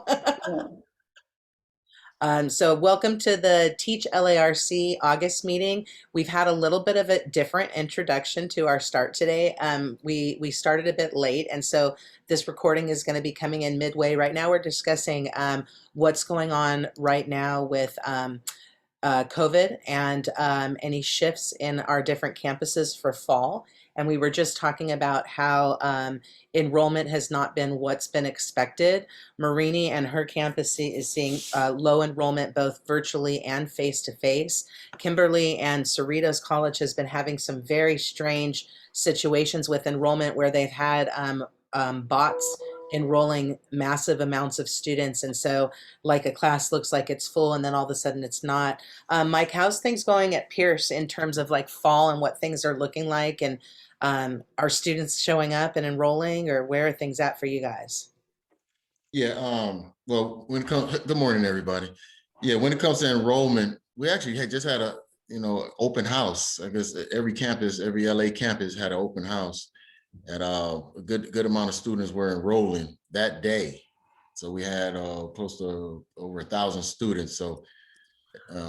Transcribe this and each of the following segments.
Yeah. So welcome to the Teach LARC August meeting. We've had a little bit of a different introduction to our start today. We started a bit late, and so this recording is going to be coming in midway. Right now, we're discussing what's going on right now with COVID and any shifts in our different campuses for fall. And we were just talking about how enrollment has not been what's been expected. Marini and her campus is seeing low enrollment both virtually and face to face. Kimberly and Cerritos College has been having some very strange situations with enrollment where they've had bots enrolling massive amounts of students. And so, like, a class looks like it's full and then all of a sudden it's not. Mike, how's things going at Pierce in terms of like fall and what things are looking like? And are students showing up and enrolling, or where are things at for you guys? Yeah, well, when it comes, good morning, everybody. Yeah, when it comes to enrollment, we actually had just had a, open house. I guess every campus, every LA campus had an open house, and a good amount of students were enrolling that day. So we had close to over 1,000 students. So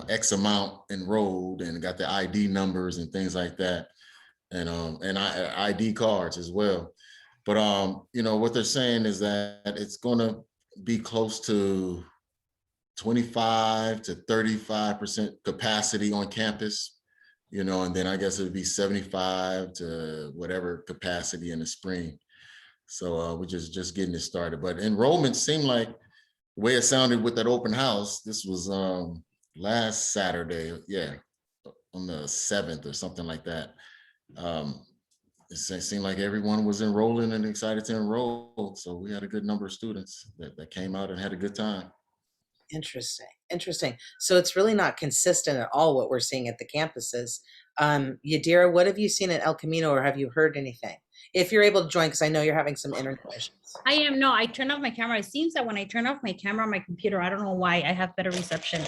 X amount enrolled and got the ID numbers and things like that, and ID cards as well. But what they're saying is that it's going to be close to 25 to 35% capacity on campus, and then I guess it would be 75 to whatever capacity in the spring. So we're just getting it started. But enrollment seemed like the way it sounded with that open house. This was last Saturday, yeah, on the 7th or something like that. It seemed like everyone was enrolling and excited to enroll. So we had a good number of students that came out and had a good time. Interesting. Interesting. So it's really not consistent at all what we're seeing at the campuses. Yadira, what have you seen at El Camino, or have you heard anything? If you're able to join, because I know you're having some internet issues. I am. No, I turned off my camera. It seems that when I turn off my camera on my computer, I don't know why I have better reception.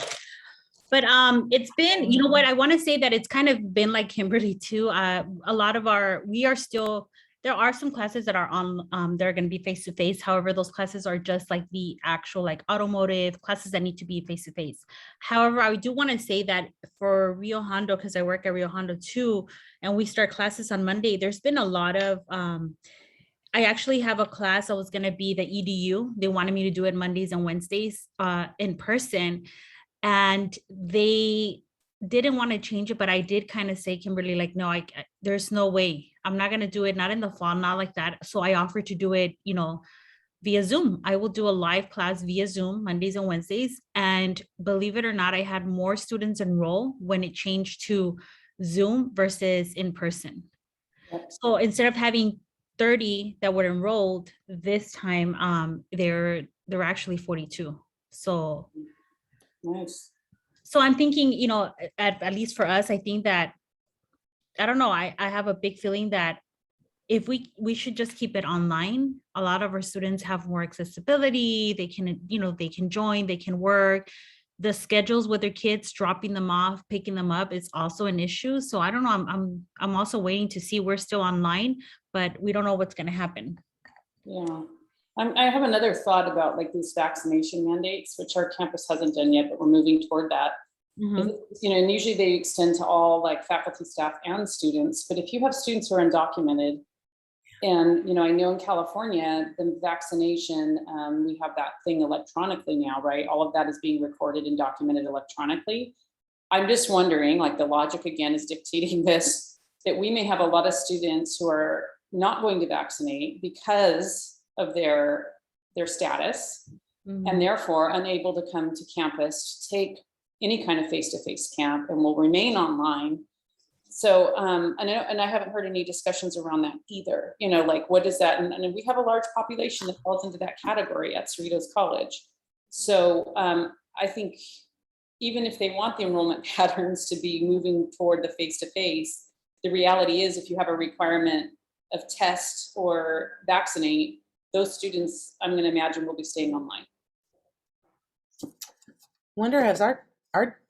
But it's been, you know what, I want to say that it's kind of been like Kimberly too. A lot of we are still, there are some classes that are on, they're going to be face to face. However, those classes are just like the actual like automotive classes that need to be face to face. However, I do want to say that for Rio Hondo, because I work at Rio Hondo too, and we start classes on Monday, there's been a lot of, I actually have a class that was going to be the EDU. They wanted me to do it Mondays and Wednesdays in person. And they didn't want to change it, but I did kind of say, Kimberly, like, no, there's no way I'm not going to do it, not in the fall, not like that. So I offered to do it, via Zoom. I will do a live class via Zoom Mondays and Wednesdays. And believe it or not, I had more students enroll when it changed to Zoom versus in person. So instead of having 30 that were enrolled this time, there were actually 42. So nice. So I'm thinking, at least for us, I think that, I don't know, I have a big feeling that if we should just keep it online. A lot of our students have more accessibility. They can, they can join, they can work. The schedules with their kids, dropping them off, picking them up is also an issue. So I don't know. I'm also waiting to see. We're still online, but we don't know what's going to happen. Yeah. I have another thought about like these vaccination mandates, which our campus hasn't done yet, but we're moving toward that. Mhm. And usually they extend to all like faculty, staff, and students. But if you have students who are undocumented, and I know in California, the vaccination, we have that thing electronically now, right? All of that is being recorded and documented electronically. I'm just wondering, like the logic again is dictating this, that we may have a lot of students who are not going to vaccinate because of their status, and therefore unable to come to campus to take any kind of face-to-face camp and will remain online. So and I haven't heard any discussions around that either. Like what is that? And we have a large population that falls into that category at Cerritos College. So I think even if they want the enrollment patterns to be moving toward the face-to-face, the reality is if you have a requirement of test or vaccinate, those students, I'm going to imagine, will be staying online. Wonder, has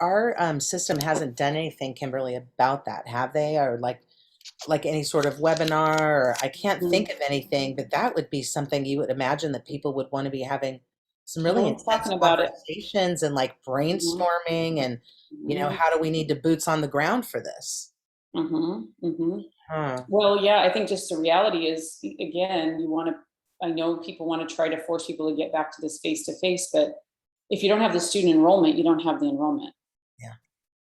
our system hasn't done anything, Kimberly, about that, have they? Or like any sort of webinar, or I can't think of anything, but that would be something you would imagine that people would want to be having some really No one's intense talking about it. conversations and like brainstorming and, how do we need to boots on the ground for this? Huh. Well, yeah, I think just the reality is, again, I know people want to try to force people to get back to this face to face, but if you don't have the student enrollment, you don't have the enrollment. Yeah.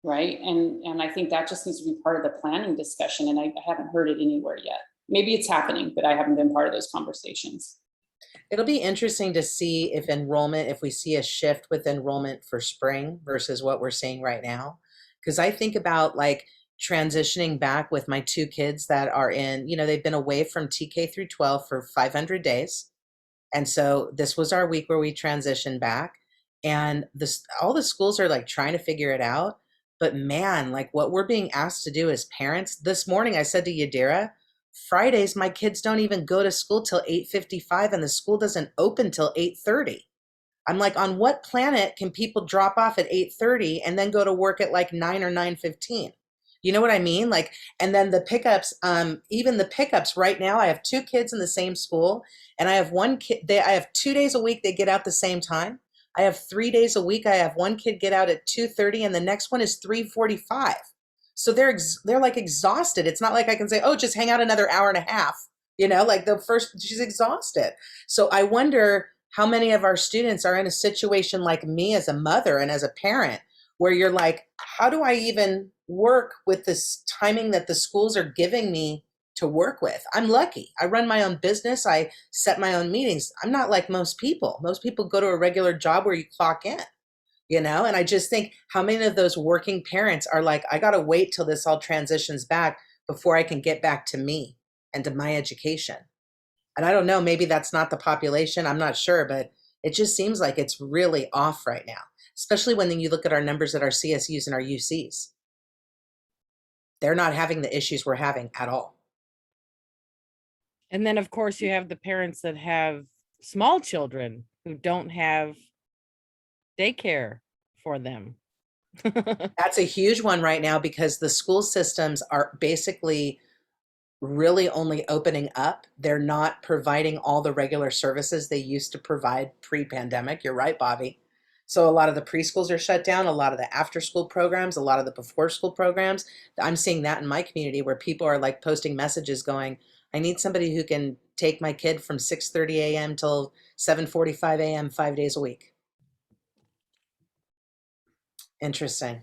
Right. And I think that just needs to be part of the planning discussion. And I haven't heard it anywhere yet. Maybe it's happening, but I haven't been part of those conversations. It'll be interesting to see if we see a shift with enrollment for spring versus what we're seeing right now. Because I think about like transitioning back with my two kids that are in, they've been away from TK through 12 for 500 days. And so this was our week where we transitioned back. And all the schools are like trying to figure it out. But man, like what we're being asked to do as parents, this morning I said to Yadira, Fridays, my kids don't even go to school till 8:55 and the school doesn't open till 8:30. I'm like, on what planet can people drop off at 8:30 and then go to work at like 9 or 9:15? You know what I mean? Like, and then the pickups, even the pickups right now, I have two kids in the same school and I have one kid, I have 2 days a week they get out the same time. I have 3 days a week. I have one kid get out at 2:30 and the next one is 3:45. So they're like exhausted. It's not like I can say, oh, just hang out another hour and a half. Like she's exhausted. So I wonder how many of our students are in a situation like me as a mother and as a parent, where you're like, how do I even work with this timing that the schools are giving me to work with? I'm lucky. I run my own business. I set my own meetings. I'm not like most people. Most people go to a regular job where you clock in. And I just think how many of those working parents are like, I got to wait till this all transitions back before I can get back to me and to my education. And I don't know, maybe that's not the population. I'm not sure, but it just seems like it's really off right now, especially when you look at our numbers at our CSUs and our UCs. They're not having the issues we're having at all. And then, of course, you have the parents that have small children who don't have daycare for them. That's a huge one right now because the school systems are basically really only opening up. They're not providing all the regular services they used to provide pre-pandemic. You're right, Bobby. So a lot of the preschools are shut down, a lot of the after school programs, a lot of the before school programs. I'm seeing that in my community where people are like posting messages going, I need somebody who can take my kid from 6:30 a.m. till 7:45 a.m. 5 days a week. Interesting.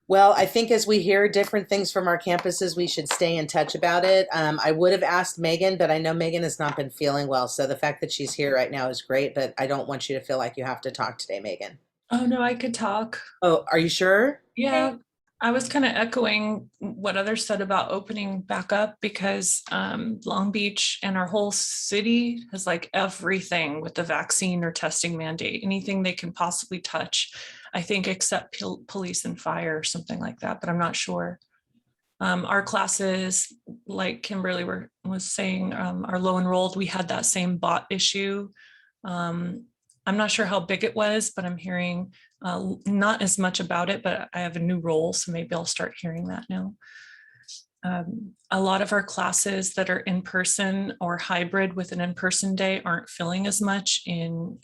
Well, I think as we hear different things from our campuses, we should stay in touch about it. I would have asked Megan, but I know Megan has not been feeling well. So the fact that she's here right now is great, but I don't want you to feel like you have to talk today, Megan. Oh, no, I could talk. Oh, are you sure? Yeah, I was kind of echoing what others said about opening back up because Long Beach and our whole city has like everything with the vaccine or testing mandate, anything they can possibly touch, I think, except police and fire or something like that, but I'm not sure. Our classes, like Kimberly was saying, are low enrolled. We had that same bot issue. I'm not sure how big it was, but I'm hearing not as much about it, but I have a new role, so maybe I'll start hearing that now. A lot of our classes that are in person or hybrid with an in-person day aren't filling as much in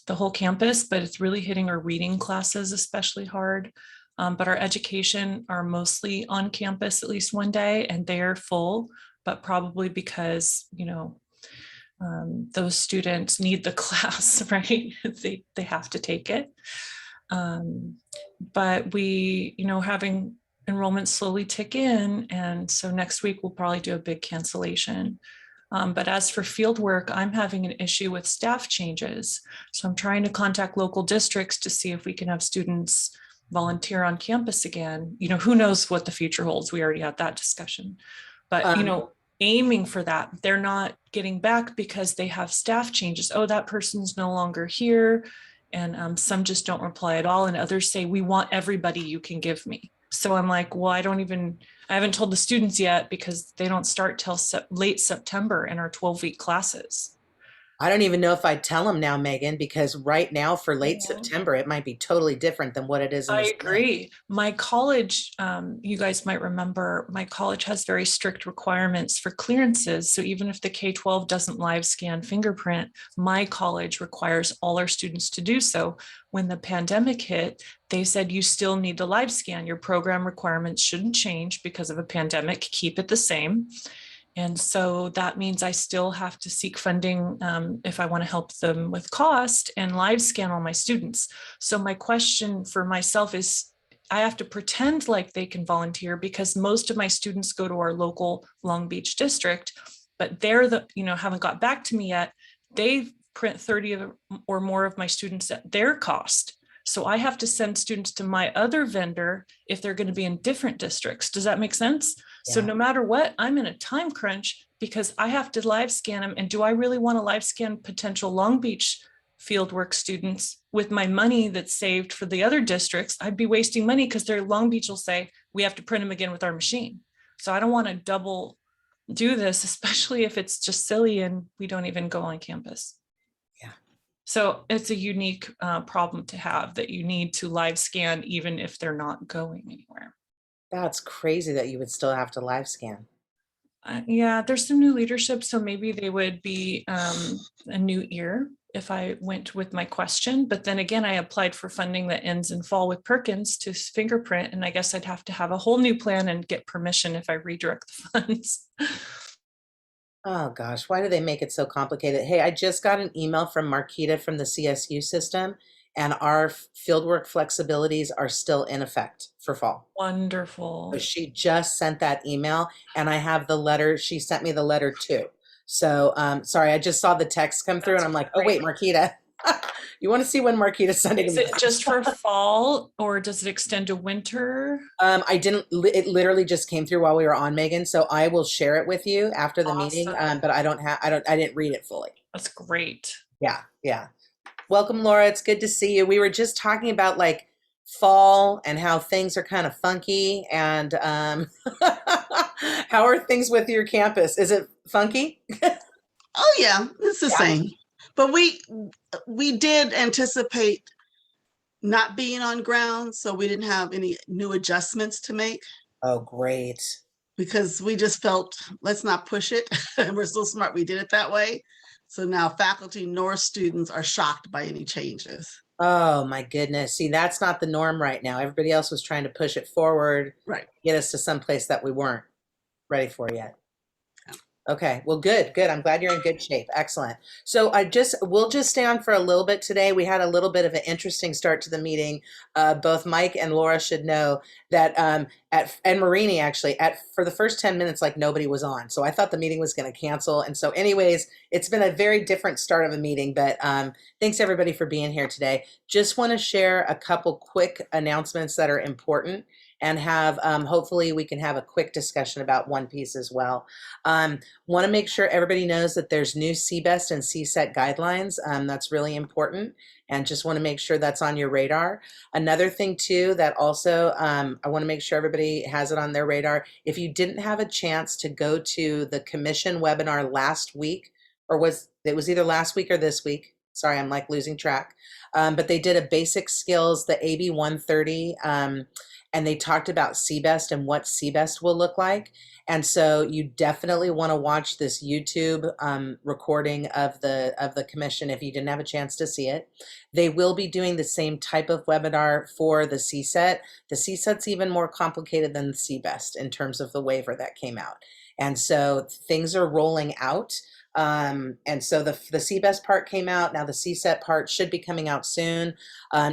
the whole campus, but it's really hitting our reading classes especially hard. But our education are mostly on campus at least one day, and they're full, but probably because, those students need the class, right? They have to take it. But we, having enrollment slowly tick in. And so next week, we'll probably do a big cancellation. But as for field work, I'm having an issue with staff changes. So I'm trying to contact local districts to see if we can have students volunteer on campus again. Who knows what the future holds. We already had that discussion. But, aiming for that, they're not getting back because they have staff changes. Oh, that person's no longer here. And some just don't reply at all. And others say, we want everybody you can give me. So I'm like, well, I haven't told the students yet because they don't start till late September in our 12-week classes. I don't even know if I'd tell them now, Megan, because right now for late Yeah. September, it might be totally different than what it is in I the spring. agree. My college, you guys might remember, my college has very strict requirements for clearances. So even if the K-12 doesn't live scan fingerprint, my college requires all our students to do so. When the pandemic hit, they said you still need to live scan. Your program requirements shouldn't change because of a pandemic. Keep it the same. And so that means I still have to seek funding if I want to help them with cost and live scan all my students. So my question for myself is, I have to pretend like they can volunteer because most of my students go to our local Long Beach district, but they're haven't got back to me yet. They print 30 or more of my students at their cost. So I have to send students to my other vendor if they're going to be in different districts. Does that make sense? So Yeah. no matter what, I'm in a time crunch because I have to live scan them. And do I really want to live scan potential Long Beach fieldwork students with my money that's saved for the other districts? I'd be wasting money because their Long Beach will say, we have to print them again with our machine. So I don't want to double do this, especially if it's just silly and we don't even go on campus. Yeah. So it's a unique problem to have, that you need to live scan even if they're not going anywhere. That's crazy that you would still have to live scan. Yeah, there's some new leadership, so maybe they would be a new ear if I went with my question. But then again, I applied for funding that ends in fall with Perkins to fingerprint, and I guess I'd have to have a whole new plan and get permission if I redirect the funds. Oh gosh, why do they make it so complicated? Hey, I just got an email from Marquita from the CSU system, and our fieldwork flexibilities are still in effect for fall. Wonderful. So she just sent that email, and I have the letter. She sent me the letter too. So sorry, I just saw the text come through, and I'm like, oh wait, Marquita, you want to see when Marquita's sending Is me? it just for fall or does it extend to winter? I didn't. It literally just came through while we were on, Megan. So I will share it with you after the meeting. Awesome. But I don't have. I didn't read it fully. That's great. Yeah, yeah. Welcome, Laura. It's good to see you. We were just talking about like fall and how things are kind of funky. And how are things with your campus? Is it funky? Oh yeah, it's the Yeah. same. But we did anticipate not being on ground, so we didn't have any new adjustments to make Oh, great. because we just felt let's not push it. We're so smart we did it that way. So now faculty nor students are shocked by any changes. Oh my goodness. See, that's not the norm right now. Everybody else was trying to push it forward, Right. get us to some place that we weren't ready for yet. Okay, well, good, good. I'm glad you're in good shape. Excellent. So we'll just stay on for a little bit today. We had a little bit of an interesting start to the meeting. Both Mike and Laura should know that and Marini actually for the first 10 minutes, like nobody was on. So I thought the meeting was going to cancel. And so anyways, it's been a very different start of a meeting, but thanks everybody for being here today. Just want to share a couple quick announcements that are important and have hopefully we can have a quick discussion about one piece as well. Want to make sure everybody knows that there's new CBEST and CSET guidelines. That's really important, and just want to make sure that's on your radar. Another thing too that also I want to make sure everybody has it on their radar. If you didn't have a chance to go to the commission webinar last week, or it was either last week or this week. Sorry, I'm like losing track. But they did a basic skills, the AB 130. And they talked about CBEST and what CBEST will look like. And so you definitely want to watch this YouTube recording of the commission if you didn't have a chance to see it. They will be doing the same type of webinar for the CSET. The CSET's even more complicated than the CBEST in terms of the waiver that came out. And so things are rolling out. And so the CBEST part came out. Now the CSET part should be coming out soon.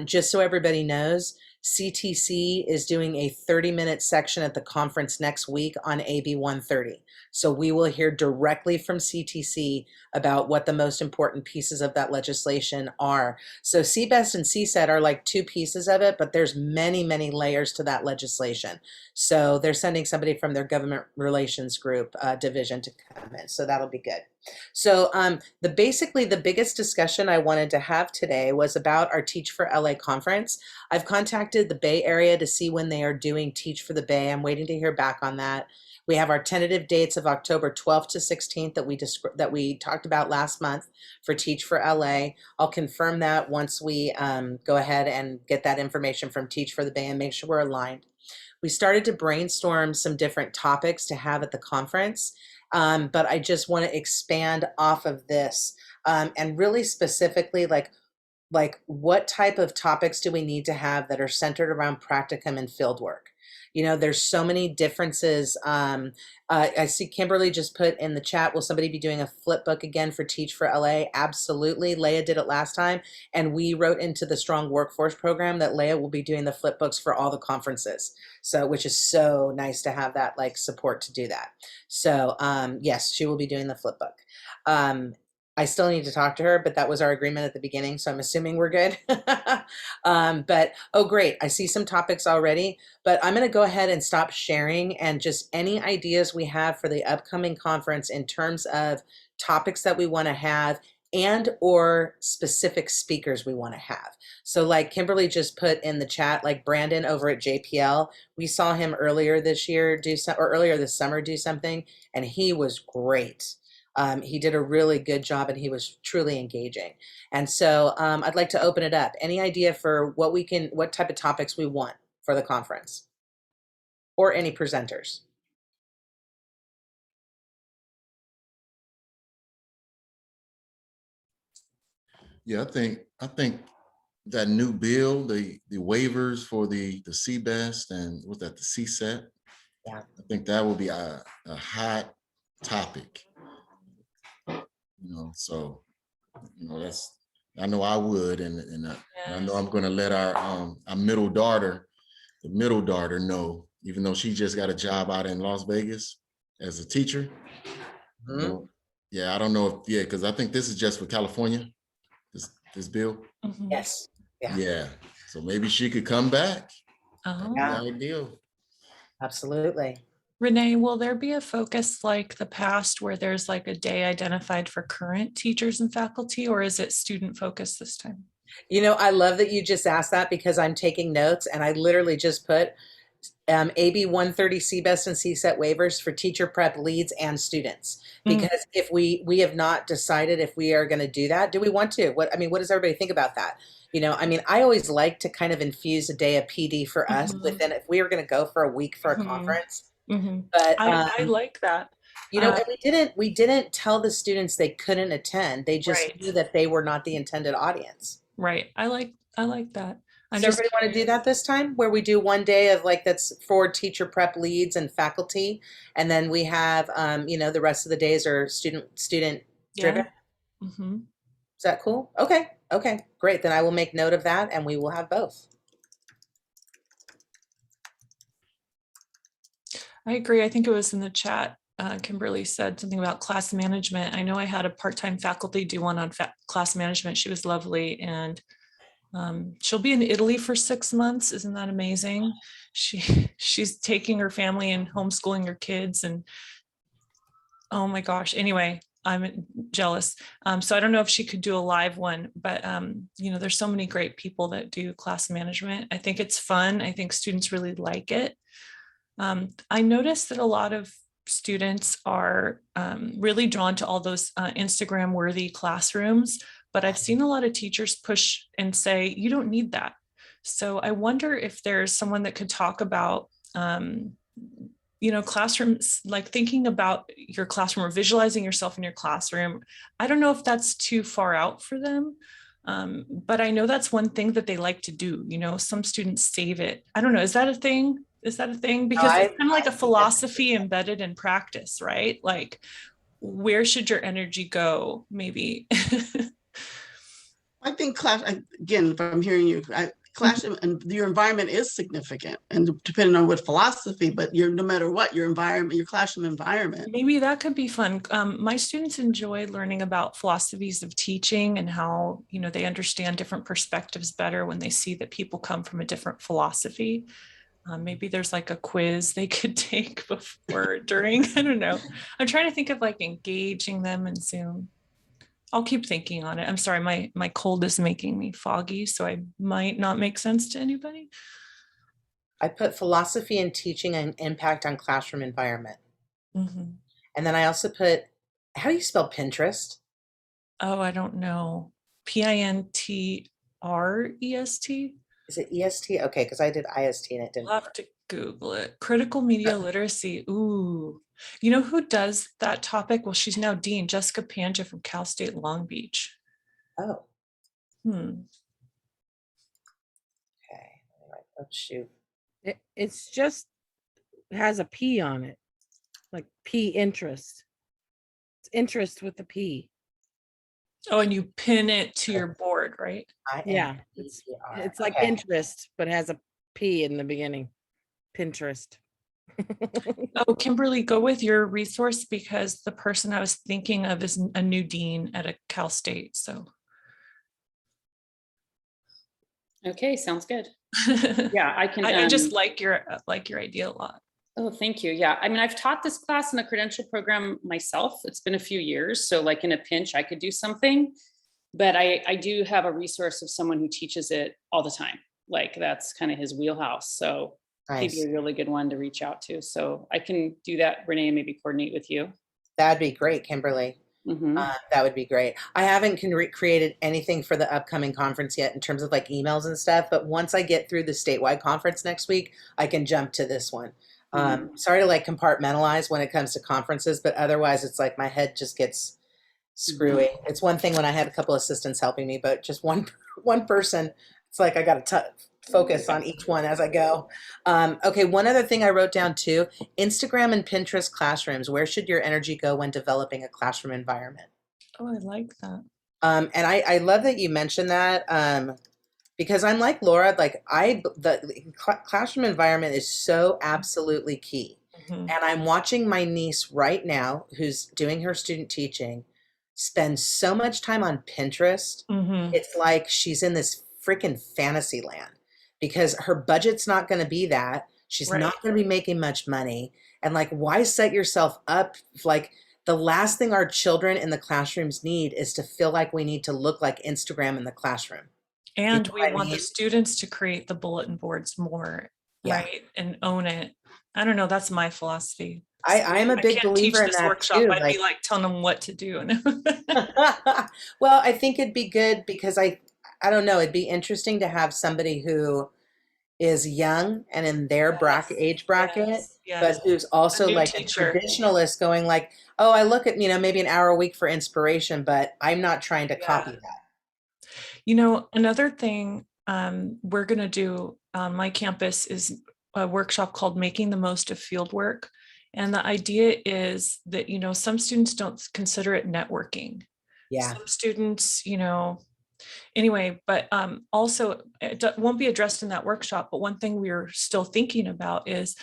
Just so everybody knows, CTC is doing a 30-minute section at the conference next week on AB 130. So we will hear directly from CTC about what the most important pieces of that legislation are. So CBEST and CSET are like two pieces of it, but there's many, many layers to that legislation. So they're sending somebody from their government relations group division to come in. So that'll be good. So basically the biggest discussion I wanted to have today was about our Teach for LA conference. I've contacted the Bay Area to see when they are doing Teach for the Bay. I'm waiting to hear back on that. We have our tentative dates of October 12th to 16th that we talked about last month for Teach for LA. I'll confirm that once we go ahead and get that information from Teach for the Bay and make sure we're aligned. We started to brainstorm some different topics to have at the conference, but I just want to expand off of this and really specifically like what type of topics do we need to have that are centered around practicum and field work? You know, there's so many differences. I see Kimberly just put in the chat, will somebody be doing a flip book again for Teach for LA? Absolutely. Leah did it last time. And we wrote into the Strong Workforce program that Leah will be doing the flip books for all the conferences. So, which is so nice to have that like support to do that. So yes, she will be doing the flip book. I still need to talk to her, but that was our agreement at the beginning. So I'm assuming we're good. But, oh, great. I see some topics already, but I'm going to go ahead and stop sharing and just any ideas we have for the upcoming conference in terms of topics that we want to have and or specific speakers we want to have. So like Kimberly just put in the chat, like Brandon over at JPL, we saw him earlier this year earlier this summer do something, and he was great. He did a really good job and he was truly engaging. And so I'd like to open it up. Any idea for what type of topics we want for the conference or any presenters? Yeah, I think that new bill, the waivers for the CBEST and what's that, the CSET? Yeah. I think that will be a hot topic. You know, so that's, I know I would, and I know I'm going to let our middle daughter, know, even though she just got a job out in Las Vegas as a teacher. Mm-hmm. You know, yeah, I don't know if because I think this is just for California. This bill. Mhm. Yes. Yeah. Yeah. So maybe she could come back. Oh. Yeah. Ideal. Absolutely. Renee, will there be a focus like the past where there's like a day identified for current teachers and faculty, or is it student focused this time? You know, I love that you just asked that because I'm taking notes and I literally just put AB 130 CBEST and CSET waivers for teacher prep leads and students. Because if we have not decided if we are going to do that, do we want to? What does everybody think about that? You know, I mean, I always like to kind of infuse a day of PD for us within, if we were going to go for a week for a conference. But I like that. You know, and we didn't tell the students they couldn't attend. They just knew that they were not the intended audience. Right. I like that. Does everybody want to do that this time, where we do one day of like that's for teacher prep leads and faculty, and then we have the rest of the days are student driven? Is that cool? Okay, great. Then I will make note of that, and we will have both. I agree. I think it was in the chat. Kimberly said something about class management. I know I had a part-time faculty do one on class management. She was lovely, and she'll be in Italy for 6 months. Isn't that amazing? She's taking her family and homeschooling her kids, and oh my gosh. Anyway, I'm jealous. So I don't know if she could do a live one, but there's so many great people that do class management. I think it's fun. I think students really like it. I noticed that a lot of students are really drawn to all those Instagram worthy classrooms, but I've seen a lot of teachers push and say, you don't need that. So I wonder if there's someone that could talk about, classrooms, like thinking about your classroom or visualizing yourself in your classroom. I don't know if that's too far out for them. But I know that's one thing that they like to do. Some students save it. I don't know. Is that a thing? Because it's kind of like a philosophy embedded in practice, right? Like, where should your energy go? Maybe. I think class, again, if I'm hearing you, classroom and your environment is significant, and depending on what philosophy, but no matter what, your environment, your classroom environment. Maybe that could be fun. My students enjoy learning about philosophies of teaching and how, they understand different perspectives better when they see that people come from a different philosophy. Maybe there's like a quiz they could take before, during, I don't know. I'm trying to think of like engaging them in Zoom. I'll keep thinking on it. I'm sorry, my cold is making me foggy, so I might not make sense to anybody. I put philosophy and teaching and impact on classroom environment. Mhm. And then I also put, how do you spell Pinterest? Oh, I don't know. Pintrest? Is it EST? Okay, because I did IST and it didn't I'll have work. to Google it. Critical media literacy. Ooh. You know who does that topic? Well, she's now Dean, Jessica Panja from Cal State Long Beach. Oh, Hmm. okay. Oh, shoot. It's just has a P on it, like P interest. It's interest with the P. Oh, and you pin it to your board, right? Yeah, INPER. it's like Okay. interest, but has a P in the beginning. Pinterest. Oh, Kimberly, go with your resource because the person I was thinking of is a new dean at a Cal State. So Okay, sounds good. Yeah, I can. I just like your idea a lot. Oh, thank you. Yeah, I mean, I've taught this class in a credential program myself. It's been a few years, so like in a pinch, I could do something. But I do have a resource of someone who teaches it all the time. Like that's kind of his wheelhouse. So he'd be Nice. a really good one to reach out to. So I can do that, Renee, and maybe coordinate with you. That'd be great, Kimberly. Mhm. That would be great. I haven't created anything for the upcoming conference yet in terms of like emails and stuff, but once I get through the statewide conference next week, I can jump to this one. Sorry to like compartmentalize when it comes to conferences, but otherwise it's like my head just gets screwy. It's one thing when I had a couple assistants helping me, but just one person, it's like I got to focus on each one as I go. Okay, one other thing I wrote down too, Instagram and Pinterest classrooms. Where should your energy go when developing a classroom environment? Oh, I like that. And I love that you mentioned that because I'm like Laura, like the classroom environment is so absolutely key. Mhm. And I'm watching my niece right now, who's doing her student teaching, spend so much time on Pinterest. Mhm. It's like she's in this freaking fantasy land because her budget's not going to be that. She's Right. not going to be making much money. And like, why set yourself up? Like, the last thing our children in the classrooms need is to feel like we need to look like Instagram in the classroom. And You know we what I want the mean? students to create the bulletin boards more, Yeah. right? And own it. I don't know. That's my philosophy. I'm a I big can't teach believer in this that workshop. too. I'd Like, be like telling them what to do. well, I think it'd be good because I don't know, it'd be interesting to have somebody who is young and in their age bracket, but Yes. who's A also new like a teacher. traditionalist going like, oh, I look at, maybe an hour a week for inspiration, but I'm not trying to copy that. You know, another thing we're going to do on my campus is a workshop called Making the Most of Fieldwork. And the idea is that, some students don't consider it networking. Yeah. Some students, anyway, but also it won't be addressed in that workshop. But one thing we're still thinking about is,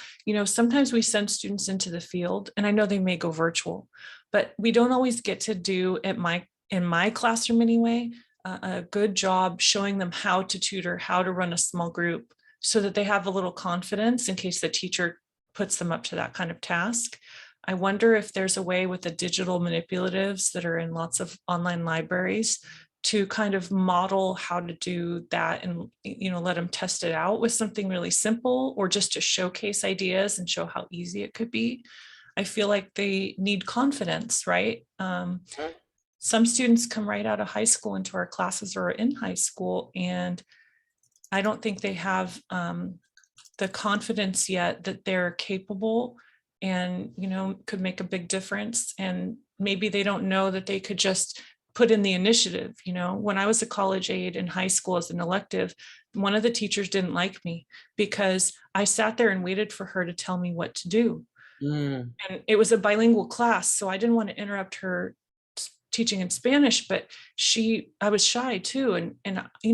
sometimes we send students into the field, and I know they may go virtual, but we don't always get to do in my classroom anyway, a good job showing them how to tutor, how to run a small group, so that they have a little confidence in case the teacher puts them up to that kind of task. I wonder if there's a way with the digital manipulatives that are in lots of online libraries to kind of model how to do that and let them test it out with something really simple, or just to showcase ideas and show how easy it could be. I feel like they need confidence, right? Some students come right out of high school into our classes or in high school, and I don't think they have the confidence yet that they're capable and could make a big difference. And maybe they don't know that they could just put in the initiative. When I was a college aide in high school as an elective, one of the teachers didn't like me because I sat there and waited for her to tell me what to do. And it was a bilingual class, so I didn't want to interrupt her teaching in Spanish, but I was shy too. And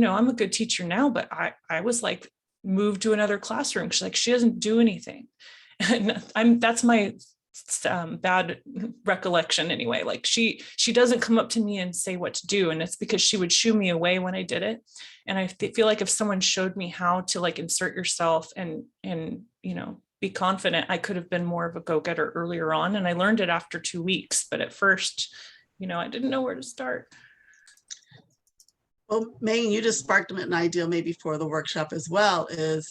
I'm a good teacher now, but I was like moved to another classroom. She's like, she doesn't do anything. And that's my bad recollection anyway. Like she doesn't come up to me and say what to do. And it's because she would shoo me away when I did it. And I feel like if someone showed me how to like insert yourself and be confident, I could have been more of a go-getter earlier on. And I learned it after 2 weeks, but at first, I didn't know where to start. Well, Megan, you just sparked an idea maybe for the workshop as well, is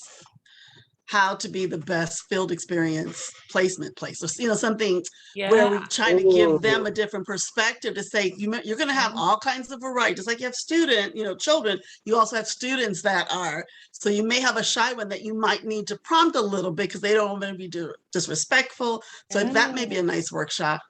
how to be the best field experience placement place, or something where we Yeah. try to give them a different perspective to say you're going to have all kinds of variety, just like you have children, you also have students that are, so you may have a shy one that you might need to prompt a little bit because they don't want to be disrespectful. So that may be a nice workshop.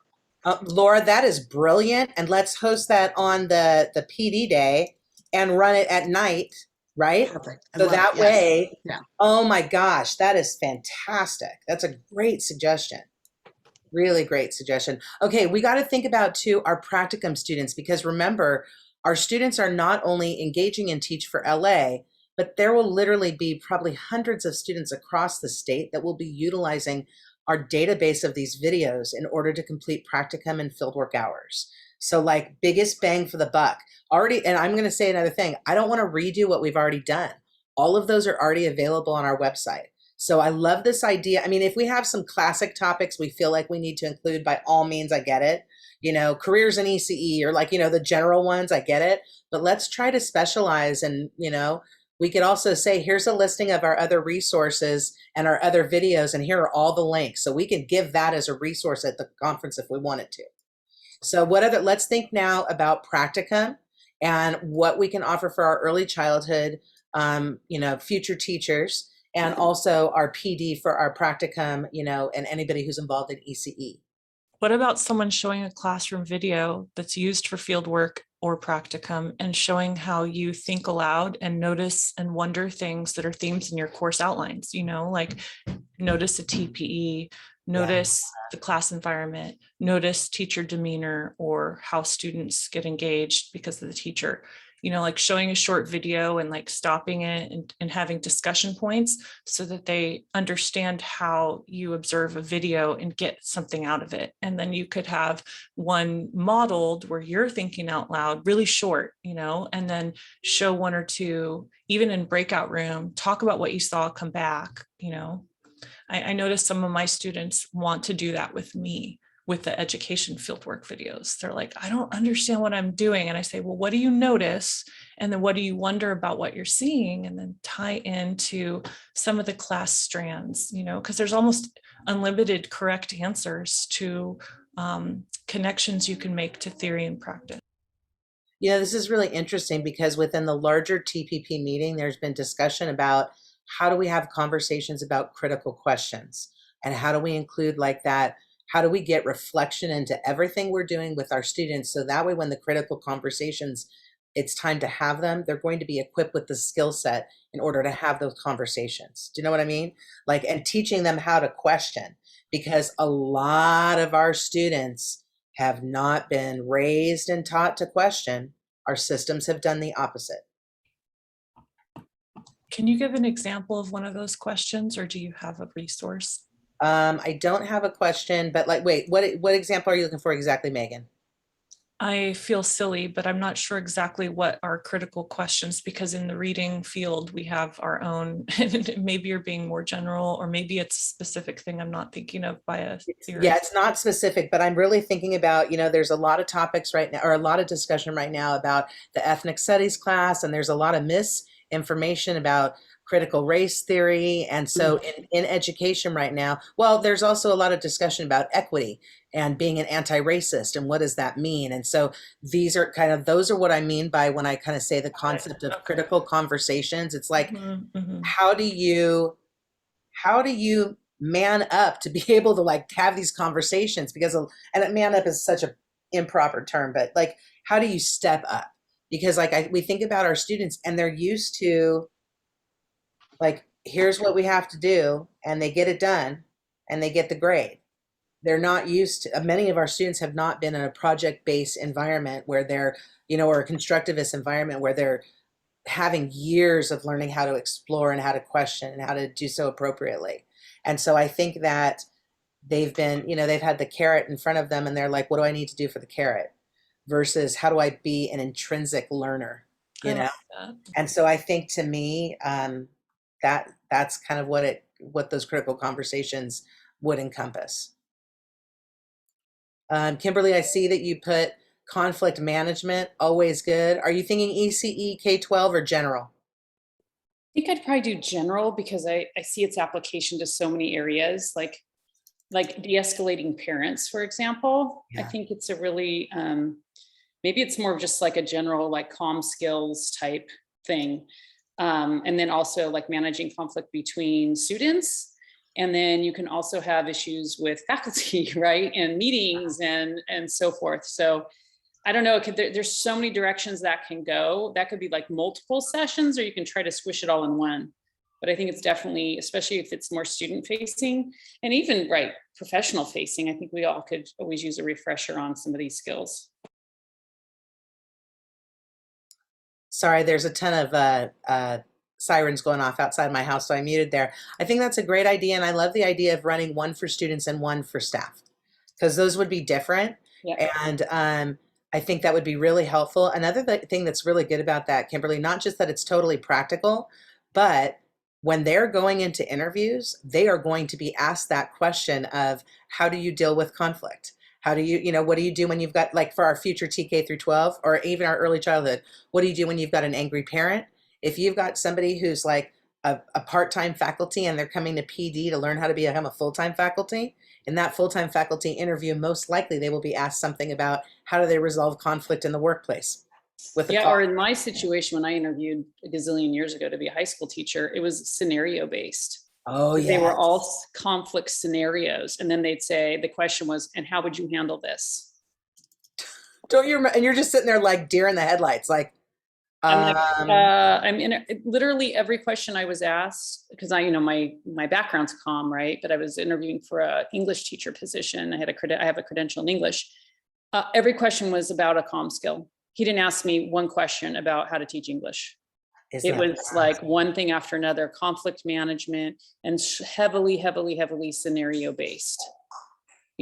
Laura, that is brilliant. And let's host that on the PD day and run it at night, right? Perfect. I So love it. that Yes. way, Yeah. oh my gosh, that is fantastic. That's a great suggestion. Really great suggestion. Okay, we got to think about too our practicum students, because remember, our students are not only engaging in Teach for LA, but there will literally be probably hundreds of students across the state that will be utilizing our database of these videos in order to complete practicum and fieldwork hours. So like biggest bang for the buck already. And I'm going to say another thing. I don't want to redo what we've already done. All of those are already available on our website. So I love this idea. I mean, if we have some classic topics we feel like we need to include, by all means, I get it. Careers in ECE, or the general ones, I get it. But let's try to specialize. And, we could also say, here's a listing of our other resources and our other videos, and here are all the links. So we can give that as a resource at the conference if we wanted to. So let's think now about practicum and what we can offer for our early childhood, future teachers, and also our PD for our practicum, and anybody who's involved in ECE. What about someone showing a classroom video that's used for field work or practicum and showing how you think aloud and notice and wonder things that are themes in your course outlines, like notice a TPE, notice the class environment, notice teacher demeanor or how students get engaged because of the teacher, like showing a short video and like stopping it and having discussion points so that they understand how you observe a video and get something out of it. And then you could have one modeled where you're thinking out loud, really short, and then show one or two, even in breakout room, talk about what you saw, come back. I noticed some of my students want to do that with me with the education fieldwork videos. They're like, I don't understand what I'm doing. And I say, well, what do you notice? And then what do you wonder about what you're seeing? And then tie into some of the class strands, because there's almost unlimited correct answers to connections you can make to theory and practice. This is really interesting because within the larger TPP meeting, there's been discussion about how do we have conversations about critical questions, and how do we include like that. How do we get reflection into everything we're doing with our students? So that way, when the critical conversations, it's time to have them, they're going to be equipped with the skill set in order to have those conversations. Do you know what I mean? And teaching them how to question, because a lot of our students have not been raised and taught to question. Our systems have done the opposite. Can you give an example of one of those questions, or do you have a resource? I don't have a question, but wait, what example are you looking for exactly, Megan? I feel silly, but I'm not sure exactly what are critical questions, because in the reading field, we have our own, and maybe you're being more general, or maybe it's a specific thing I'm not thinking of by a theory. Yeah, it's not specific, but I'm really thinking about, there's a lot of topics right now, or a lot of discussion right now about the ethnic studies class, and there's a lot of misinformation about critical race theory. And so in education right now, well, there's also a lot of discussion about equity and being an anti-racist and what does that mean. And so those are what I mean by when I kind of say the concept of critical conversations. It's like, how do you man up to be able to have these conversations? And man up is such an improper term, but how do you step up? Because we think about our students and they're used to here's what we have to do, and they get it done and they get the grade. They're not used to, many of our students have not been in a project-based environment where they're, or a constructivist environment where they're having years of learning how to explore and how to question and how to do so appropriately. And so I think that they've been, they've had the carrot in front of them and they're like, what do I need to do for the carrot? Versus how do I be an intrinsic learner, Like And so I think to me, that's kind of what those critical conversations would encompass. Kimberly, I see that you put conflict management, always good. Are you thinking ECE, K-12, or general? think I'd probably do general because I see its application to so many areas, like de-escalating parents, for example. I Yeah. think it's a really, maybe it's more of just like a general like comm skills type thing. And then also like managing conflict between students. And then you can also have issues with faculty, right? And meetings and so forth. So I don't know, there's so many directions that can go. That could be like multiple sessions, or you can try to squish it all in one. But I think it's definitely, especially if it's more student facing and even right professional facing, I think we all could always use a refresher on some of these skills. Sorry, there's a ton of sirens going off outside my house, so I muted there. I think that's a great idea, and I love the idea of running one for students and one for staff, because those would be different. Yeah. And I think that would be really helpful. Another thing that's really good about that, Kimberly, not just that it's totally practical, but when they're going into interviews, they are going to be asked that question of how do you deal with conflict? How do you, what do you do when you've got, like for our future TK through 12 or even our early childhood, what do you do when you've got an angry parent? If you've got somebody who's like a part-time faculty and they're coming to PD to learn how to become a full-time faculty, in that full-time faculty interview, most likely they will be asked something about how do they resolve conflict in the workplace. Yeah, or in my situation, when I interviewed a gazillion years ago to be a high school teacher, it was scenario based. Oh, yeah. They were all conflict scenarios. And then they'd say, the question was, and how would you handle this? Don't you remember? And you're just sitting there like deer in the headlights, like, I'm in literally every question I was asked, because I, my background's comm, right? But I was interviewing for a English teacher position. I have a credential in English. Every question was about a comm skill. He didn't ask me one question about how to teach English. It was like one thing after another, conflict management, and heavily scenario based.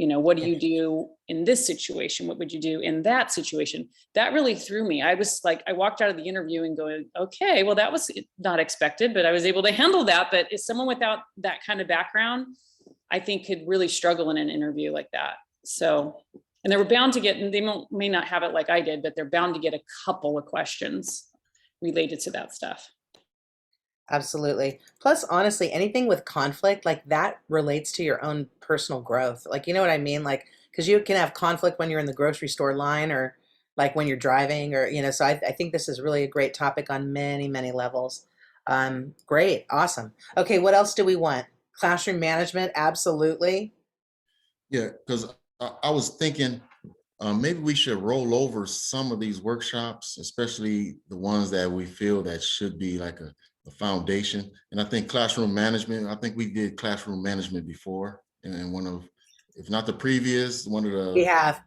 What do you do in this situation? What would you do in that situation? That really threw me. I was like, I walked out of the interview and going, okay, well, that was not expected, but I was able to handle that. But if someone without that kind of background, I think could really struggle in an interview like that. So, and they were bound to get, and they may not have it like I did, but they're bound to get a couple of questions related to that stuff. Absolutely. Plus, honestly, anything with conflict like that relates to your own personal growth. Like, you know what I mean? Like, because you can have conflict when you're in the grocery store line or like when you're driving or, so I think this is really a great topic on many, many levels. Great. Awesome. Okay. What else do we want? Classroom management. Absolutely. Yeah, because I was thinking maybe we should roll over some of these workshops, especially the ones that we feel that should be like a foundation. And I think classroom management, I think we did classroom management before, and one of, if not the previous, one of the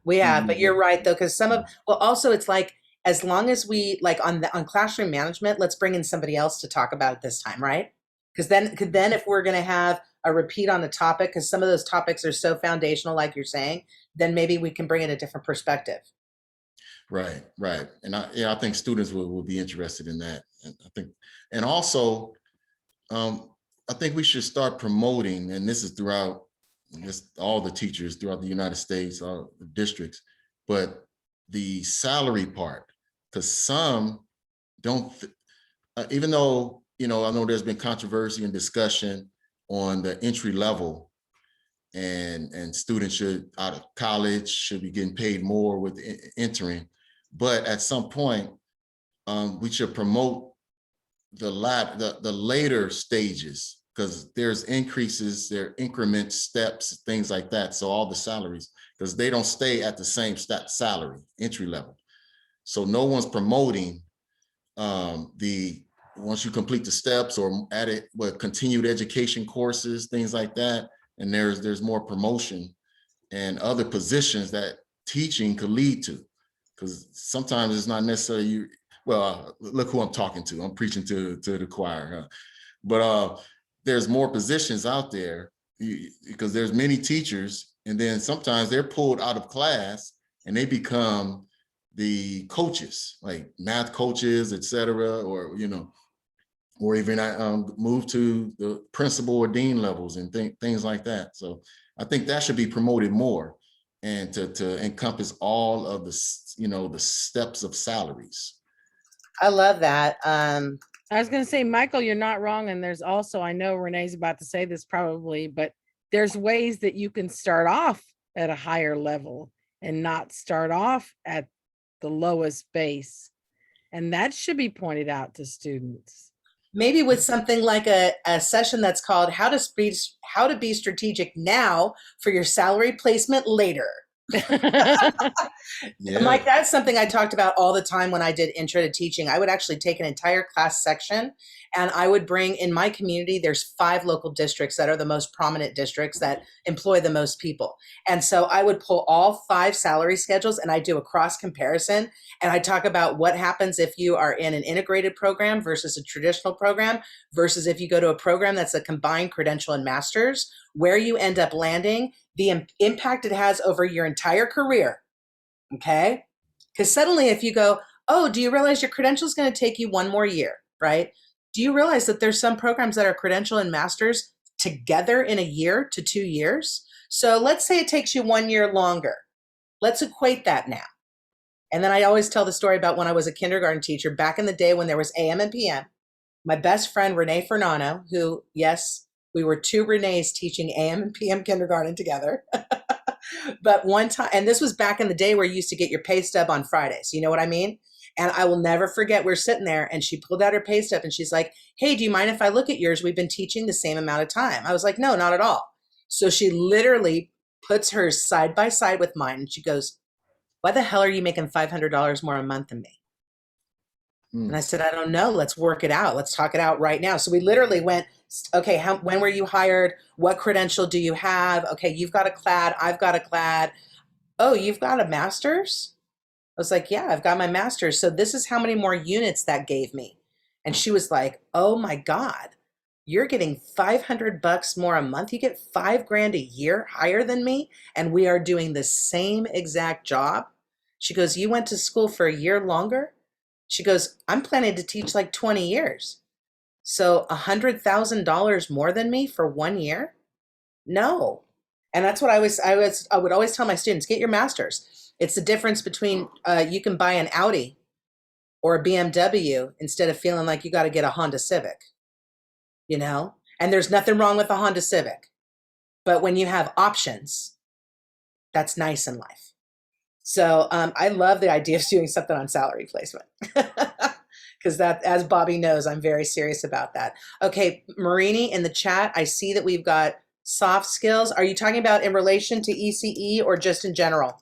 we have, but you're right though, because also it's like, as long as we like on classroom management, let's bring in somebody else to talk about it this time, right? Because then if we're going to have a repeat on the topic, because some of those topics are so foundational, like you're saying, then maybe we can bring in a different perspective. Right. And I think students will be interested in that. And I think, and also, I think we should start promoting, and this is throughout all the teachers throughout the United States, all the districts, but the salary part, because some don't, even though, I know there's been controversy and discussion on the entry level, and students out of college should be getting paid more with entering. But at some point, we should promote the later stages, because there's increases, there increment steps, things like that. So all the salaries, because they don't stay at the same salary, entry level. So no one's promoting once you complete the steps or added continued education courses, things like that. And there's more promotion and other positions that teaching could lead to. Because sometimes it's not necessarily you. Well, look who I'm talking to. I'm preaching to the choir. But there's more positions out there because there's many teachers, and then sometimes they're pulled out of class and they become the coaches, like math coaches, etc., or or even move to the principal or dean levels and things like that. So I think that should be promoted more, and to encompass all of the the steps of salaries. I love that. I was gonna say, Michael, you're not wrong. And there's also, I know Renee's about to say this probably, but there's ways that you can start off at a higher level and not start off at the lowest base. And that should be pointed out to students. Maybe with something like a session that's called how to be strategic now for your salary placement later. Yeah. Mike, that's something I talked about all the time when I did intro to teaching. I would actually take an entire class section and I would bring in my community. There's 5 local districts that are the most prominent districts that employ the most people. And so I would pull all 5 salary schedules and I do a cross comparison. And I talk about what happens if you are in an integrated program versus a traditional program versus if you go to a program that's a combined credential and master's, where you end up landing, the impact it has over your entire career. Okay. Because suddenly if you go, oh, do you realize your credential is going to take you 1 more year, right? Do you realize that there's some programs that are credential and masters together in a year to 2 years? So let's say it takes you 1 year longer. Let's equate that now. And then I always tell the story about when I was a kindergarten teacher back in the day when there was AM and PM. My best friend, Renee Fernano, who, yes, we were 2 Renees teaching AM and PM kindergarten together. But one time, and this was back in the day where you used to get your pay stub on Fridays. You know what I mean? And I will never forget, we're sitting there and she pulled out her pay stub and she's like, hey, do you mind if I look at yours? We've been teaching the same amount of time. I was like, no, not at all. So she literally puts hers side by side with mine and she goes, why the hell are you making $500 more a month than me? And I said, I don't know. Let's work it out. Let's talk it out right now. So we literally went, okay, when were you hired? What credential do you have? Okay, you've got a CLAD. I've got a CLAD. Oh, you've got a master's? I was like, yeah, I've got my master's. So this is how many more units that gave me. And she was like, oh my God, you're getting $500 more a month. You get $5,000 a year higher than me. And we are doing the same exact job. She goes, you went to school for a year longer? She goes, I'm planning to teach like 20 years. So $100,000 more than me for 1 year? No. And that's what I would always tell my students, get your master's. It's the difference between you can buy an Audi or a BMW instead of feeling like you got to get a Honda Civic, you know? And there's nothing wrong with a Honda Civic. But when you have options, that's nice in life. So I love the idea of doing something on salary placement because that, as Bobby knows, I'm very serious about that. Okay, Marini, in the chat, I see that we've got soft skills. Are you talking about in relation to ECE or just in general?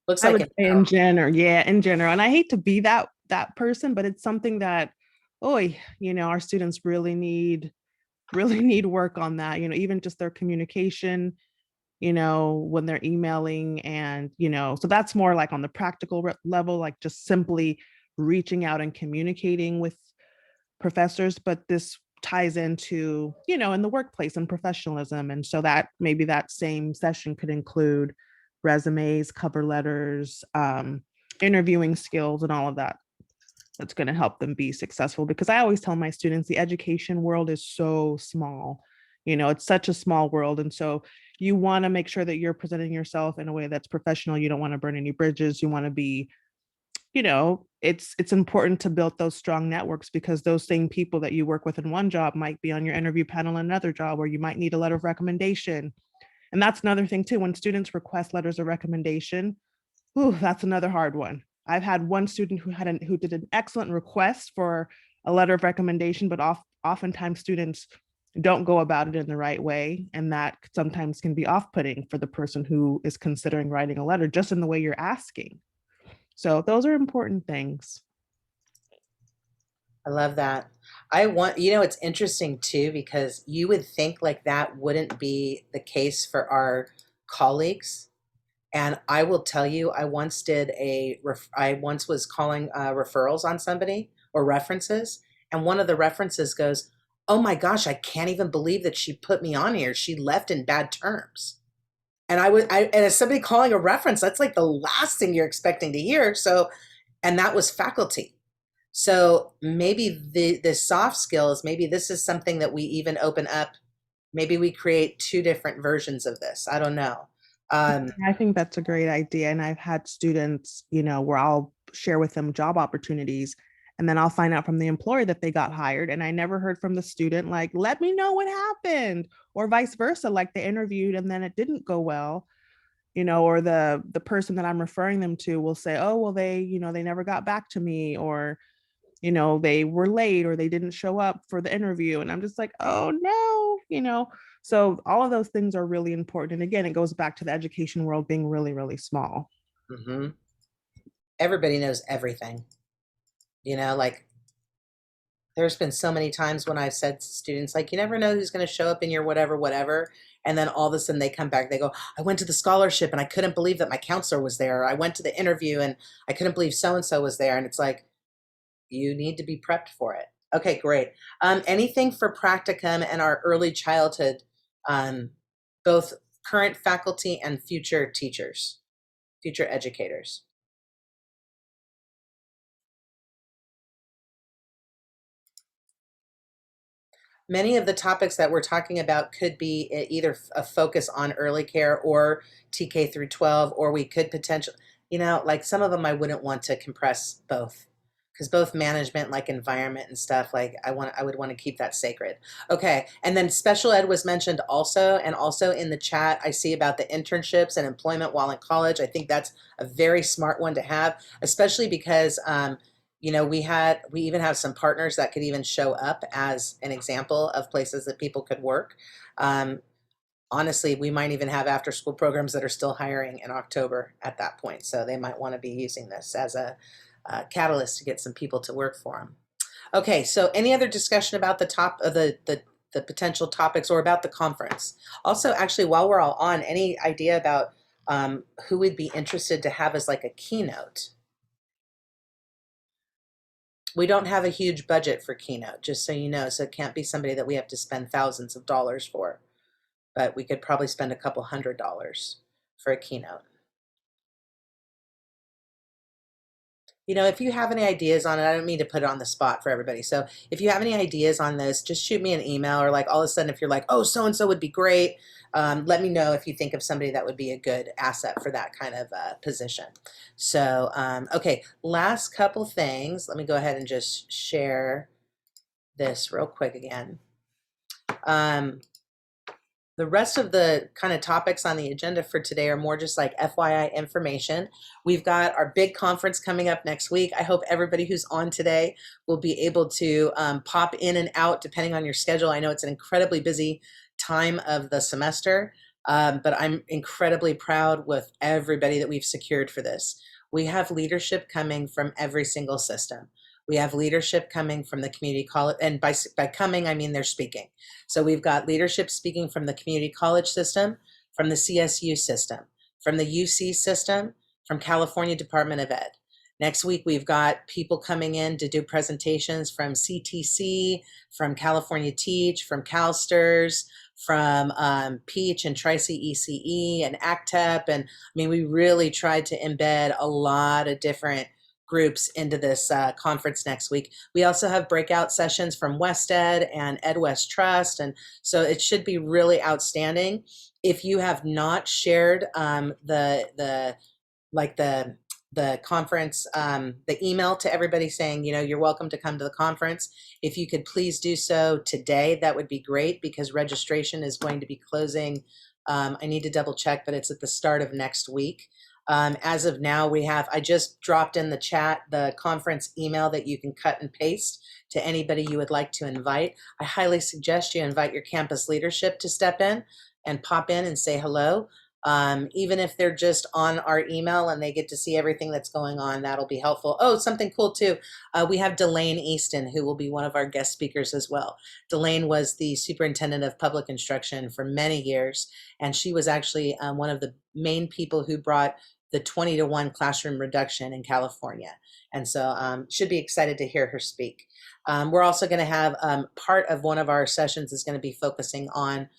Looks I like would say in general, yeah, in general. And I hate to be that person, but it's something that, our students really need work on that. Even just their communication, when they're emailing and, so that's more like on the practical level, like just simply reaching out and communicating with professors. But this ties into, in the workplace and professionalism. And so that maybe that same session could include resumes, cover letters, interviewing skills and all of that. That's going to help them be successful, because I always tell my students the education world is so small. It's such a small world. And so you want to make sure that you're presenting yourself in a way that's professional. You don't want to burn any bridges. You want to be, it's important to build those strong networks, because those same people that you work with in one job might be on your interview panel in another job, where you might need a letter of recommendation. And that's another thing too, when students request letters of recommendation, that's another hard one. I've had one student who did an excellent request for a letter of recommendation, but oftentimes students don't go about it in the right way. And that sometimes can be off-putting for the person who is considering writing a letter, just in the way you're asking. So those are important things. I love that. It's interesting too, because you would think like that wouldn't be the case for our colleagues. And I will tell you, I once was calling referrals on somebody or references. And one of the references goes, oh my gosh, I can't even believe that she put me on here. She left in bad terms. And and as somebody calling a reference, that's like the last thing you're expecting to hear. So, and that was faculty. So maybe the soft skills, maybe this is something that we even open up. Maybe we create 2 different versions of this. I don't know. I think that's a great idea. And I've had students, where I'll share with them job opportunities, And then I'll find out from the employer that they got hired. And I never heard from the student, like, let me know what happened, or vice versa. Like they interviewed and then it didn't go well, or the person that I'm referring them to will say, oh, well, they never got back to me, or, they were late, or they didn't show up for the interview. And I'm just like, oh no. So all of those things are really important. And again, it goes back to the education world being really, really small. Hmm. Everybody knows everything. Like there's been so many times when I've said to students, like, you never know who's going to show up in your whatever. And then all of a sudden they come back, they go, I went to the scholarship and I couldn't believe that my counselor was there. Or I went to the interview and I couldn't believe so-and-so was there. And it's like, you need to be prepped for it. Okay, great. Anything for practicum and our early childhood, both current faculty and future teachers, future educators? Many of the topics that we're talking about could be either a focus on early care or TK through 12, or we could potentially, like some of them I wouldn't want to compress both, because both management, like environment and stuff, like I would want to keep that sacred. Okay, and then special ed was mentioned also, and also in the chat I see about the internships and employment while in college. I think that's a very smart one to have, especially because we even have some partners that could even show up as an example of places that people could work. Honestly, we might even have after school programs that are still hiring in October at that point. So they might want to be using this as a catalyst to get some people to work for them. Okay, so any other discussion about the top of the potential topics or about the conference? Also, actually, while we're all on, any idea about who would be interested to have as like a keynote? We don't have a huge budget for keynote, just so you know, so it can't be somebody that we have to spend thousands of dollars for, but we could probably spend a couple $100s for a keynote. If you have any ideas on it, I don't mean to put it on the spot for everybody. So if you have any ideas on this, just shoot me an email, or like all of a sudden, if you're like, oh, so-and-so would be great, let me know if you think of somebody that would be a good asset for that kind of position. So, okay, last couple things. Let me go ahead and just share this real quick again. The rest of the kind of topics on the agenda for today are more just like FYI information. We've got our big conference coming up next week. I hope everybody who's on today will be able to pop in and out depending on your schedule. I know it's an incredibly busy time of the semester, but I'm incredibly proud with everybody that we've secured for this. We have leadership coming from every single system. We have leadership coming from the community college, and by coming, I mean they're speaking. So we've got leadership speaking from the community college system, from the CSU system, from the UC system, from California Department of Ed. Next week, we've got people coming in to do presentations from CTC, from California Teach, from CalSTRS, from Peach and Tri-C ECE and ACTEP. And I mean, we really tried to embed a lot of different groups into this conference next week. We also have breakout sessions from West Ed and Ed West Trust, and so it should be really outstanding. If you have not shared the conference, the email to everybody saying, you're welcome to come to the conference, if you could please do so today, that would be great, because registration is going to be closing. I need to double check, but it's at the start of next week. As of now, I just dropped in the chat the conference email that you can cut and paste to anybody you would like to invite. I highly suggest you invite your campus leadership to step in and pop in and say hello. Even if they're just on our email and they get to see everything that's going on, that'll be helpful. Oh, something cool too. We have Delane Easton, who will be one of our guest speakers as well. Delane was the superintendent of public instruction for many years, and she was actually one of the main people who brought the 20-to-1 classroom reduction in California. And so should be excited to hear her speak. We're also going to have part of one of our sessions is going to be focusing on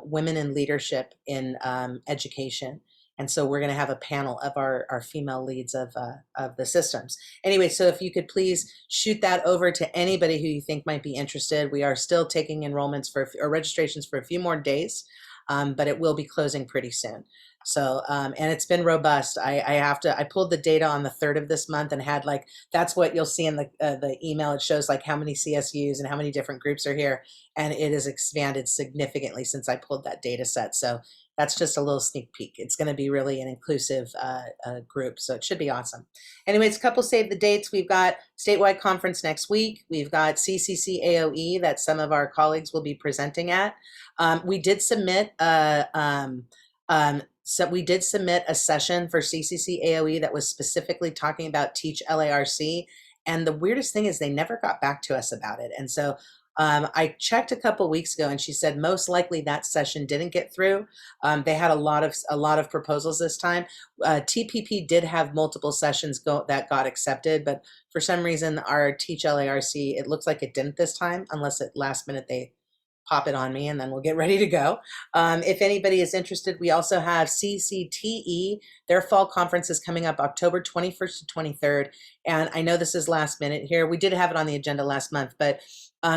women in leadership in education. And so we're going to have a panel of our female leads of the systems. Anyway, so if you could please shoot that over to anybody who you think might be interested. We are still taking enrollments or registrations for a few more days, but it will be closing pretty soon. So, and it's been robust. I pulled the data on the 3rd of this month and had like, that's what you'll see in the email. It shows like how many CSUs and how many different groups are here. And it has expanded significantly since I pulled that data set. So that's just a little sneak peek. It's going to be really an inclusive group. So it should be awesome. Anyways, a couple save the dates. We've got statewide conference next week. We've got CCC AOE that some of our colleagues will be presenting at. We did submit so we did submit a session for CCC AOE that was specifically talking about Teach LARC. And the weirdest thing is they never got back to us about it. And so I checked a couple weeks ago and she said most likely that session didn't get through. They had a lot of proposals this time. TPP did have multiple sessions that got accepted, but for some reason our Teach LARC, it looks like it didn't this time, unless at last minute they pop it on me and then we'll get ready to go. If anybody is interested, we also have CCTE. Their fall conference is coming up October 21st to 23rd. And I know this is last minute here. We did have it on the agenda last month, but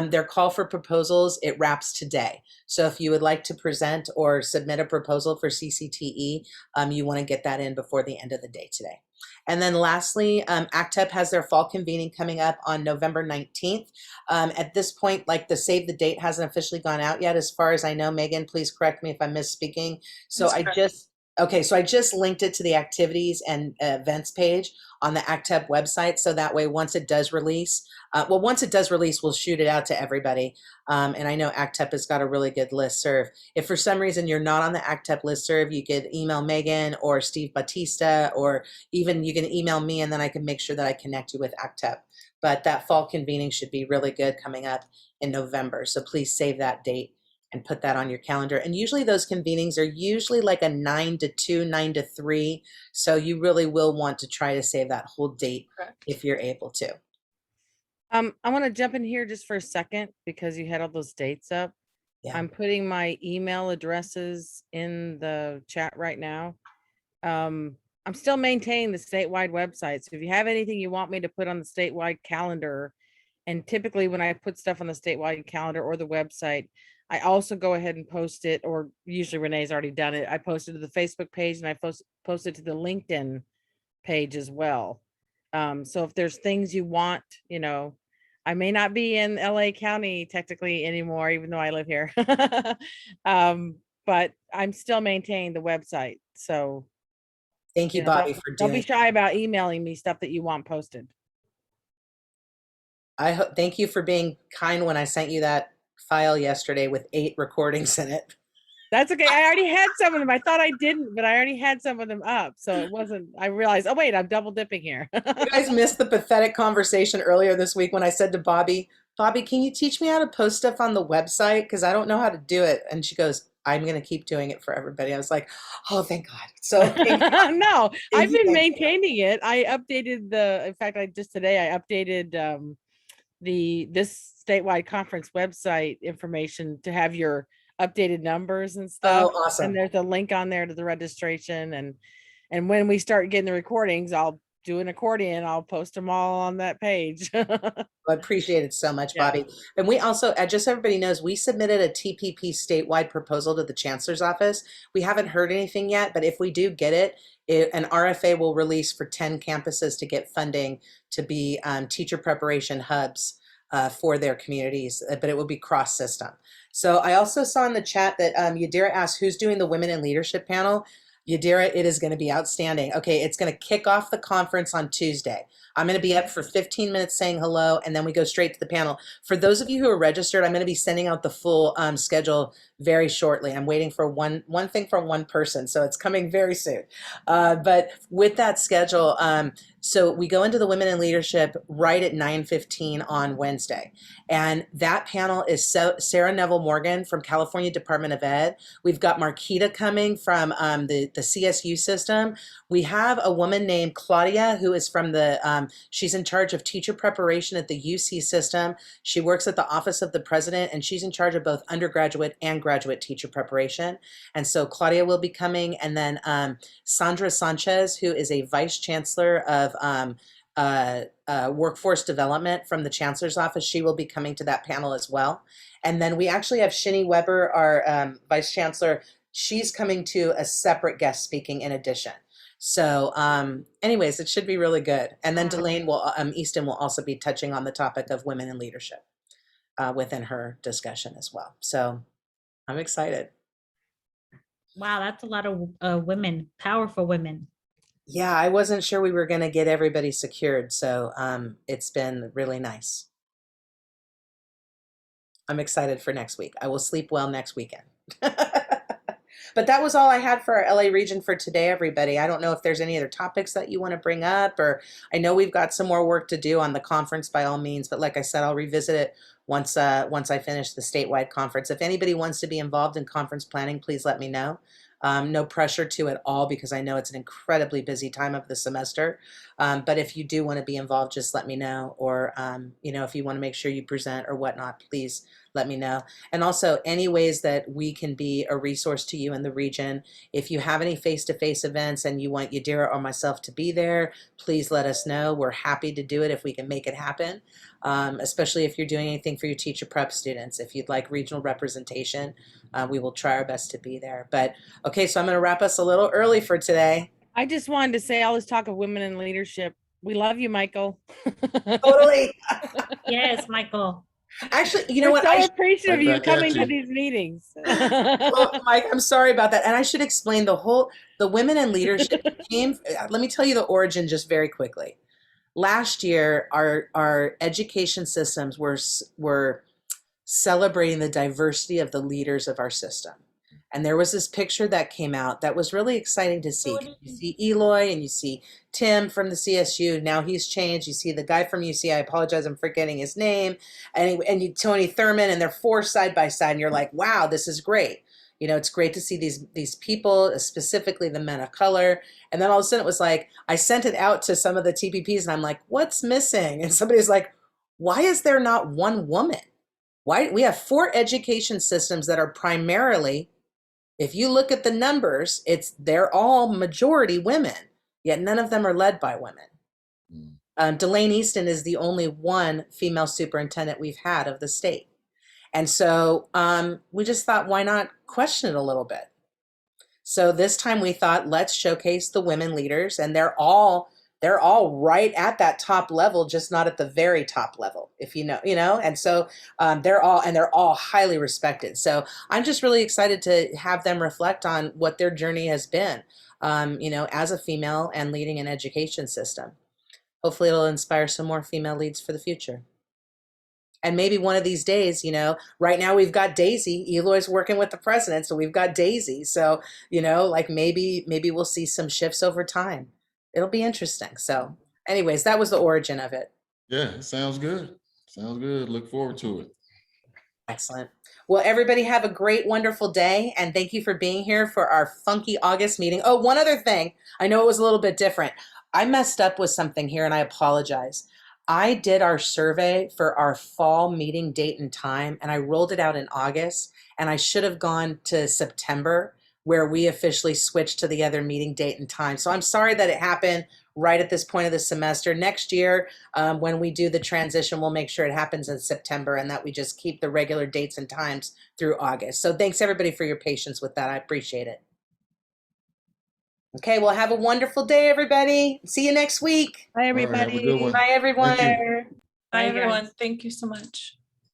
their call for proposals, it wraps today. So if you would like to present or submit a proposal for CCTE, you want to get that in before the end of the day today. And then lastly, ACTEP has their fall convening coming up on November 19th. At this point, like the save the date hasn't officially gone out yet. As far as I know, Megan, please correct me if I'm misspeaking. So I just linked it to the activities and events page on the ACTEP website. So that way, once it does release, we'll shoot it out to everybody. And I know ACTEP has got a really good listserv. If for some reason you're not on the ACTEP listserv, you could email Megan or Steve Batista, or even you can email me and then I can make sure that I connect you with ACTEP. But that fall convening should be really good coming up in November. So please save that date and put that on your calendar. And usually those convenings are usually like a 9 to 2, 9 to 3. So you really will want to try to save that whole date if you're able to. I want to jump in here just for a second because you had all those dates up. Yeah. I'm putting my email addresses in the chat right now. I'm still maintaining the statewide website. So if you have anything you want me to put on the statewide calendar, and typically when I put stuff on the statewide calendar or the website, I also go ahead and post it, or usually Renee's already done it. I post it to the Facebook page and I post it to the LinkedIn page as well. So if there's things you want, you know, I may not be in LA County technically anymore, even though I live here. But I'm still maintaining the website. So thank you, Bobby, for doing. Don't be shy about emailing me stuff that you want posted. Thank you for being kind when I sent you that file yesterday with 8 recordings in it. That's okay. I already had some of them. I thought I didn't, but I already had some of them up. So it wasn't, I realized, oh wait, I'm double dipping here. You guys missed the pathetic conversation earlier this week when I said to Bobby, can you teach me how to post stuff on the website? Because I don't know how to do it. And she goes, I'm going to keep doing it for everybody. I was like, oh, thank God. So no, I've been maintaining it. I updated in fact, today I updated this statewide conference website information to have your updated numbers and stuff. Oh, awesome. And there's a link on there to the registration, and when we start getting the recordings, I'll do an accordion. I'll post them all on that page. I appreciate it so much, Bobby. And we also, just so everybody knows, we submitted a TPP statewide proposal to the Chancellor's office. We haven't heard anything yet, but if we do get it, an RFA will release for 10 campuses to get funding to be teacher preparation hubs for their communities, but it will be cross system. So I also saw in the chat that Yadira asked who's doing the Women in Leadership panel. Yadira, it is going to be outstanding. Okay, it's going to kick off the conference on Tuesday. I'm going to be up for 15 minutes saying hello, and then we go straight to the panel. For those of you who are registered, I'm going to be sending out the full schedule very shortly. I'm waiting for one thing from one person, so it's coming very soon. But with that schedule, so we go into the Women in Leadership right at 9:15 on Wednesday. And that panel is Sarah Neville Morgan from California Department of Ed. We've got Marquita coming from the CSU system. We have a woman named Claudia who is from she's in charge of teacher preparation at the UC system. She works at the Office of the President, and she's in charge of both undergraduate and graduate teacher preparation. And so Claudia will be coming. And then Sandra Sanchez, who is a vice chancellor of workforce development from the Chancellor's office. She will be coming to that panel as well. And then we actually have Shinny Weber, our vice chancellor. she's coming to a separate guest speaking in addition. So anyways, it should be really good. And then Delane will, Easton will also be touching on the topic of women in leadership within her discussion as well. So I'm excited. Wow, that's a lot of women, powerful women. Yeah, I wasn't sure we were going to get everybody secured. So it's been really nice. I'm excited for next week. I will sleep well next weekend. But that was all I had for our LA region for today, everybody. I don't know if there's any other topics that you want to bring up, or I know we've got some more work to do on the conference by all means, but like I said, I'll revisit it once I finish the statewide conference. If anybody wants to be involved in conference planning, please let me know. No pressure to at all, because I know it's an incredibly busy time of the semester. But if you do want to be involved, just let me know. Or, if you want to make sure you present or whatnot, please let me know. And also any ways that we can be a resource to you in the region. If you have any face-to-face events and you want Yadira or myself to be there, please let us know. We're happy to do it if we can make it happen. Especially if you're doing anything for your teacher prep students. If you'd like regional representation, we will try our best to be there. But okay, so I'm going to wrap us a little early for today. I just wanted to say all this talk of women in leadership. We love you, Michael. Totally. Yes, Michael. Actually, you know We're what? so appreciative of you Right back at coming to you. these meetings. Well, Mike, I'm sorry about that. And I should explain the women in leadership came, let me tell you the origin just very quickly. Last year, our education systems were celebrating the diversity of the leaders of our system. And there was this picture that came out that was really exciting to see. You see Eloy and you see Tim from the CSU. Now he's changed. You see the guy from UC. I apologize, I'm forgetting his name. And Tony Thurman, and they're four side by side. And you're like, wow, this is great. It's great to see these people, specifically the men of color. And then all of a sudden it was like, I sent it out to some of the TPPs and I'm like, what's missing? And somebody's like, why is there not one woman? Why? We have four education systems that are primarily, if you look at the numbers, they're all majority women, yet none of them are led by women. Delane Easton is the only one female superintendent we've had of the state. And so we just thought, why not question it a little bit? So this time we thought, let's showcase the women leaders, and they're all right at that top level, just not at the very top level, if you know. And so they're all highly respected. So I'm just really excited to have them reflect on what their journey has been, as a female and leading an education system. Hopefully it'll inspire some more female leads for the future. And maybe one of these days, right now we've got Daisy. Eloy's working with the president, so we've got Daisy. So, maybe we'll see some shifts over time. It'll be interesting. So anyways, that was the origin of it. Yeah, it sounds good. Sounds good. Look forward to it. Excellent. Well, everybody have a great, wonderful day. And thank you for being here for our funky August meeting. Oh, one other thing. I know it was a little bit different. I messed up with something here and I apologize. I did our survey for our fall meeting date and time, and I rolled it out in August, and I should have gone to September, where we officially switched to the other meeting date and time. So I'm sorry that it happened right at this point of the semester. Next year, when we do the transition, we'll make sure it happens in September and that we just keep the regular dates and times through August. So thanks everybody for your patience with that. I appreciate it. Okay, well, have a wonderful day, everybody. See you next week. Bye, All right, have a everybody. good one. Bye, everyone. Thank you. Bye, Bye, everyone. guys. Thank you so much.